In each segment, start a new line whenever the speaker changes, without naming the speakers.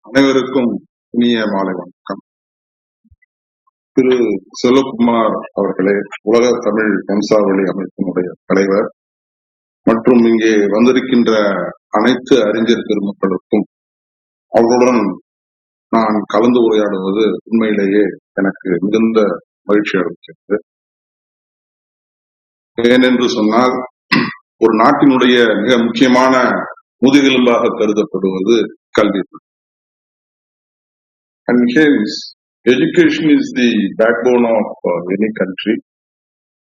அனைவருக்கும் இனிய மாலை வணக்கம். திரு செல்வகுமார் அவர்களே, உலக தமிழ் வம்சாவளி அமைப்பினுடைய தலைவர் மற்றும் இங்கே வந்திருக்கின்ற அனைத்து அறிஞர் பெருமக்களுக்கும் அவர்களுடன் நான் கலந்து உரையாடுவது உண்மையிலேயே எனக்கு மிகுந்த மகிழ்ச்சி அளிக்கிறது. ஏனென்று சொன்னால், ஒரு நாட்டினுடைய மிக முக்கியமான முதுகெலும்பாக கருதப்படுவது கல்வி. And hence, education is the backbone of any country,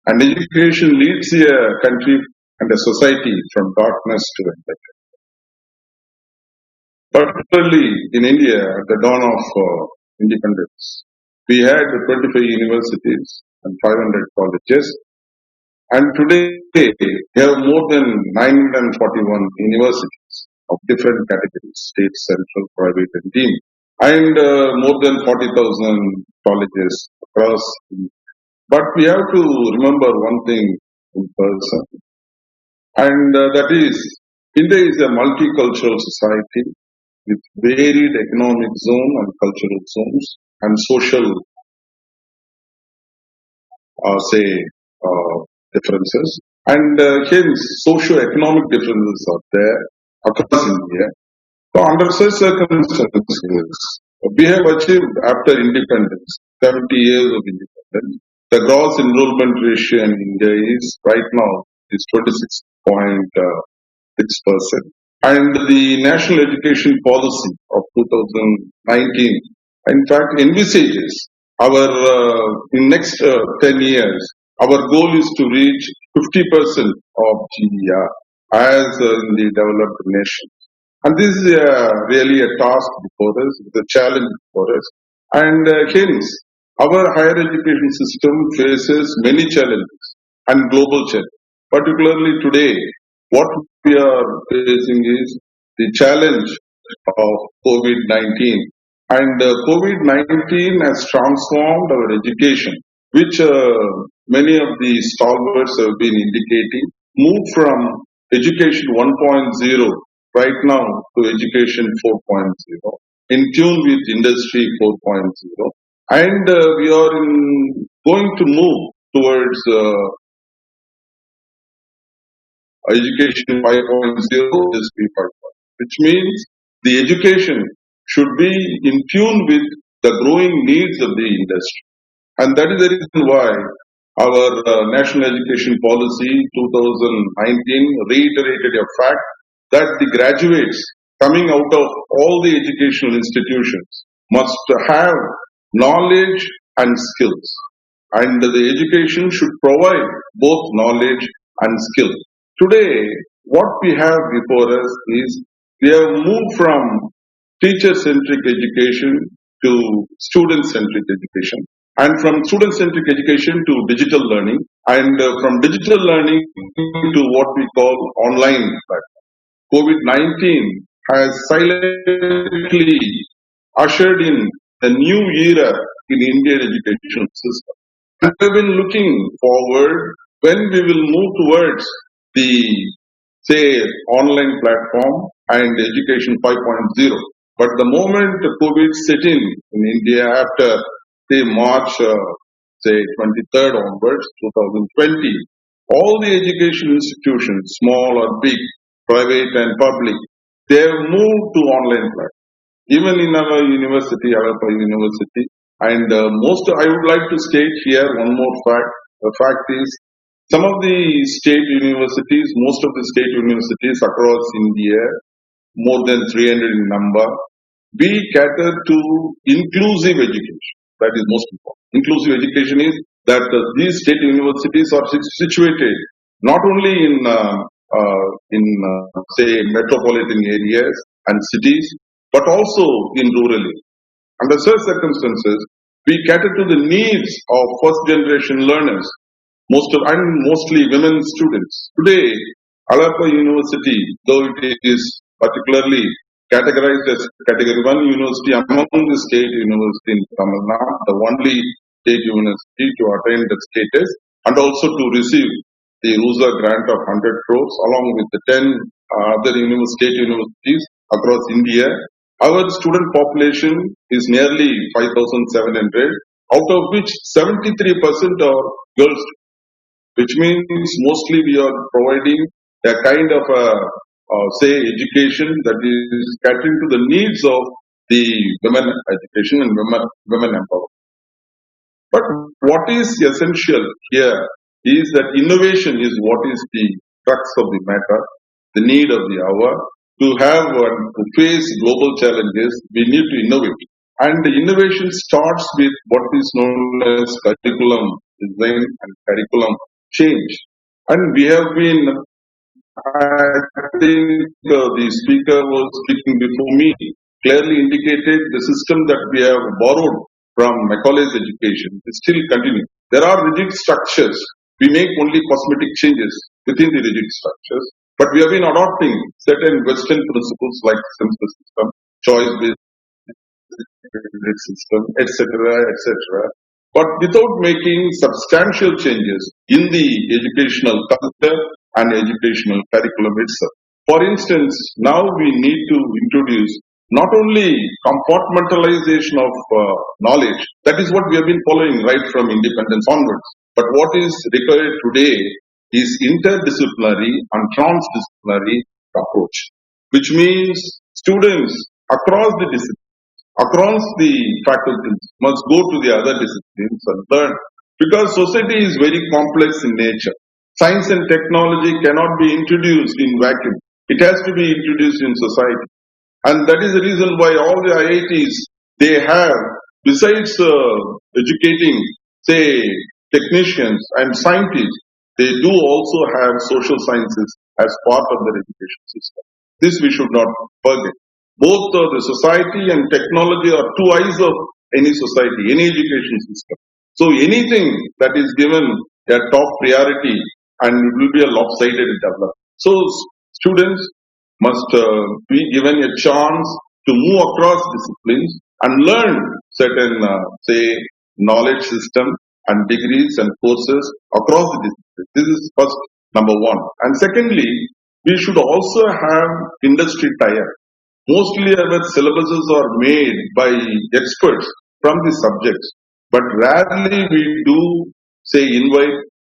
and education leads a country and a society from darkness to enlightenment. Particularly in India, at the dawn of independence, we had 25 universities and 500 colleges, and today we have more than 941 universities of different categories: state, central, private, and deemed. And more than 40,000 colleges across India. But we have to remember one thing in person, and that is, India is a multicultural society with varied economic zone and cultural zones and social, differences, and hence socio-economic differences are there across India. So under such circumstances, we have achieved after independence, 70 years of independence. The gross enrollment ratio in India is right now is 26.6%. And the national education policy of 2019, in fact, envisages our, in next 10 years, our goal is to reach 50% of GDR as in the developed nations. And this is really a task before us, it's a challenge before us. And hence, our higher education system faces many challenges and global challenges. Particularly today, what we are facing is the challenge of COVID-19. And COVID-19 has transformed our education, which many of the stalwarts have been indicating, moved from education 1.0 right now to education 4.0, in tune with industry 4.0, and we are going to move towards education 5.0, industry 5.0, which means the education should be in tune with the growing needs of the industry. And that is the reason why our National Education Policy 2019 reiterated a fact that the graduates coming out of all the educational institutions must have knowledge and skills. And the education should provide both knowledge and skill. Today, what we have before us is we have moved from teacher-centric education to student-centric education, and from student-centric education to digital learning, and from digital learning to what we call online platform. COVID-19 has silently ushered in a new era in Indian education system. And we have been looking forward when we will move towards the, say, online platform and education 5.0. But the moment COVID set in India after, say, March, say, 23rd onwards, 2020, all the education institutions, small or big, private and public, they have moved to online platform. Even in our university, Alagappa University, and I would like to state here one more fact. The fact is, some of the state universities, most of the state universities across India, more than 300 in number, we cater to inclusive education. That is most important. Inclusive education is that these state universities are situated not only in say, metropolitan areas and cities, but also in rural areas. Under such circumstances, we cater to the needs of first generation learners, mostly women students. Today, Alagappa University, though it is particularly categorized as Category 1 university among the state universities in Tamil Nadu, the only state university to attain that status, and also to receive the RUSA grant of 100 crores along with the 10 other state universities across India. Our student population is nearly 5,700, out of which 73% are girls, which means mostly we are providing a kind of say education that is catering to the needs of the women education and women empowerment. But what is essential here is that innovation is what is the crux of the matter, the need of the hour. To have to face global challenges, we need to innovate. And the innovation starts with what is known as curriculum design and curriculum change. And we have been, I think the speaker was speaking before me clearly indicated the system that we have borrowed from Macaulay's education is still continuing. There are rigid structures. We make only cosmetic changes within the rigid structures, but we have been adopting certain Western principles like semester system, choice-based system, etc., etc., but without making substantial changes in the educational culture and educational curriculum itself. For instance, now we need to introduce not only compartmentalization of knowledge, that is what we have been following right from independence onwards, but what is required today is interdisciplinary and transdisciplinary approach, which means students across the disciplines, across the faculties must go to the other disciplines and learn, because society is very complex in nature. Science and technology cannot be introduced in vacuum. It has to be introduced in society. And that is the reason why all the IITs, they have, besides educating, say, technicians and scientists, they do also have social sciences as part of their education system. This we should not forget. Both the society and technology are two eyes of any society, any education system. So anything that is given a top priority and it will be a lopsided development. So students must be given a chance to move across disciplines and learn certain, say, knowledge system and degrees and courses across the disciplines. This is first number one. And secondly, we should also have industry tie-up. Mostly our syllabuses are made by experts from the subjects, but rarely we do, say, invite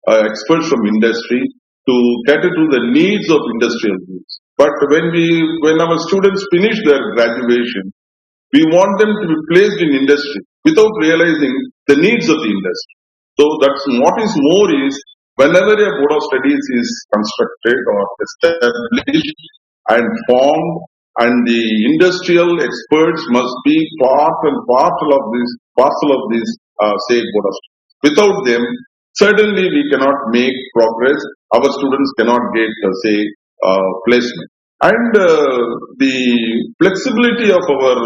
experts from industry to cater to the needs of industrial needs. But when our students finish their graduation, we want them to be placed in industry without realizing the needs of the industry. So that's what is more is whenever a board of studies is constructed or established and formed, and the industrial experts must be part and parcel of this say board of studies. Without them, certainly we cannot make progress. Our students cannot get say placement. And the flexibility of our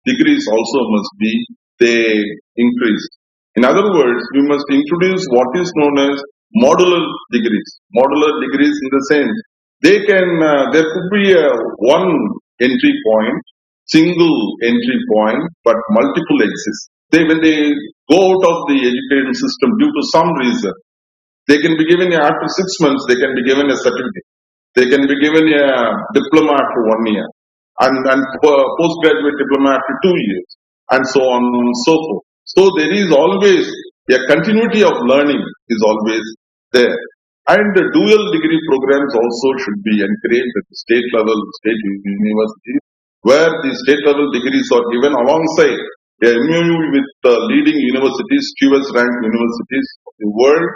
degrees also must be they increased. In other words, we must introduce what is known as modular degrees. Modular degrees in the sense they can there could be one entry point, single entry point, but multiple exist. When they go out of the education system due to some reason, they can be given after 6 months. They can be given a certificate. They can be given a diploma after 1 year, and postgraduate diploma after 2 years, and so on and so forth. So there is always a continuity of learning is always there. And the dual degree programs also should be encouraged at the state level, state universities, where the state level degrees are given alongside a MOU with leading universities, QS ranked universities of the world,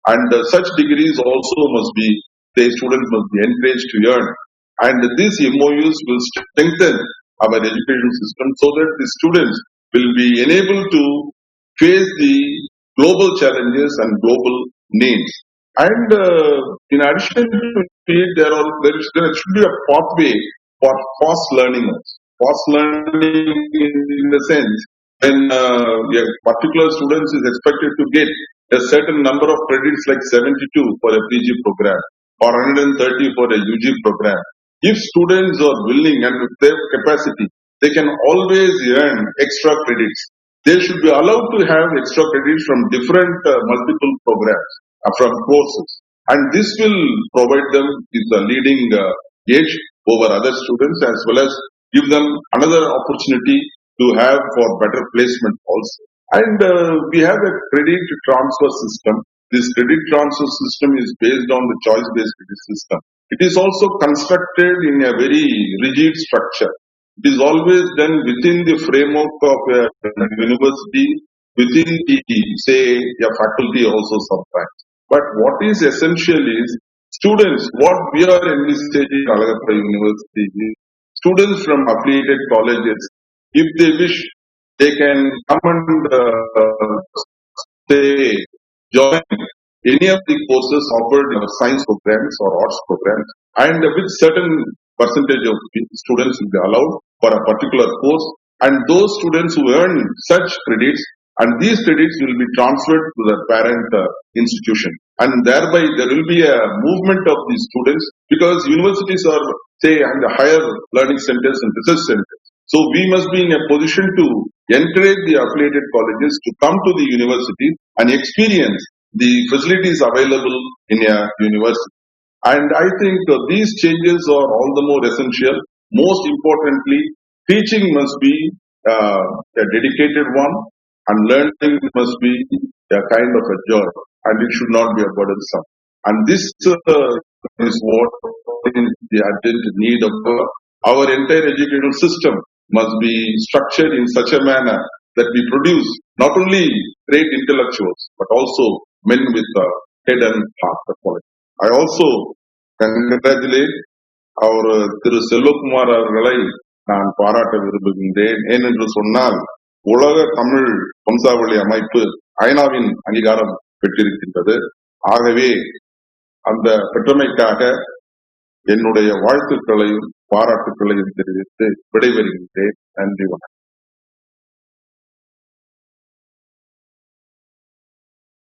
and such degrees also must be, the students must be encouraged to earn. And these MOUs will strengthen our education system so that the students will be enabled to face the global challenges and global needs. And in addition to it, there should be a pathway for fast learners. Fast learning in the sense when a particular student is expected to get a certain number of credits like 72 for a PG program or 130 for a UG program. If students are willing and with their capacity, they can always earn extra credits. They should be allowed to have extra credits from different multiple programs, from courses. And this will provide them with a leading edge over other students as well as give them another opportunity to have for better placement also. And we have a credit transfer system. This credit transfer system is based on the choice-based credit system. It is also constructed in a very rigid structure. It is always done within the framework of a university, within the, say, a faculty also sometimes. But what is essential is students, what we are envisaging at Alagappa University is students from affiliated colleges, if they wish, they can come and say, join any of the courses offered in our science programs or arts programs, and with certain percentage of students will be allowed for a particular course, and those students who earn such credits, and these credits will be transferred to the parent institution, and thereby there will be a movement of these students, because universities are, say, and the higher learning centers and research centers. So we must be in a position to encourage the affiliated colleges to come to the university and experience the facilities available in a university. And I think these changes are all the more essential. Most importantly, teaching must be a dedicated one, and learning must be a kind of a joy, and it should not be a burdensome. And this is what is the urgent need of our entire educational system must be structured in such a manner that we produce not only great intellectuals but also men with head and heart of quality. I also congratulate our திரு செல்வகுமார் அவர்களை நான் பாராட்ட விரும்புகின்றேன். ஏனென்று சொன்னால் உலக தமிழ் வம்சாவளி அமைப்பு ஐநாவின் அங்கீகாரம் பெற்றிருக்கின்றது. ஆகவே அந்த பெற்றமைக்காக என்னுடைய வாழ்த்துக்களையும் பாராட்டுக்களையும் தெரிவித்து விடைபெறுகின்றேன். நன்றி, வணக்கம்.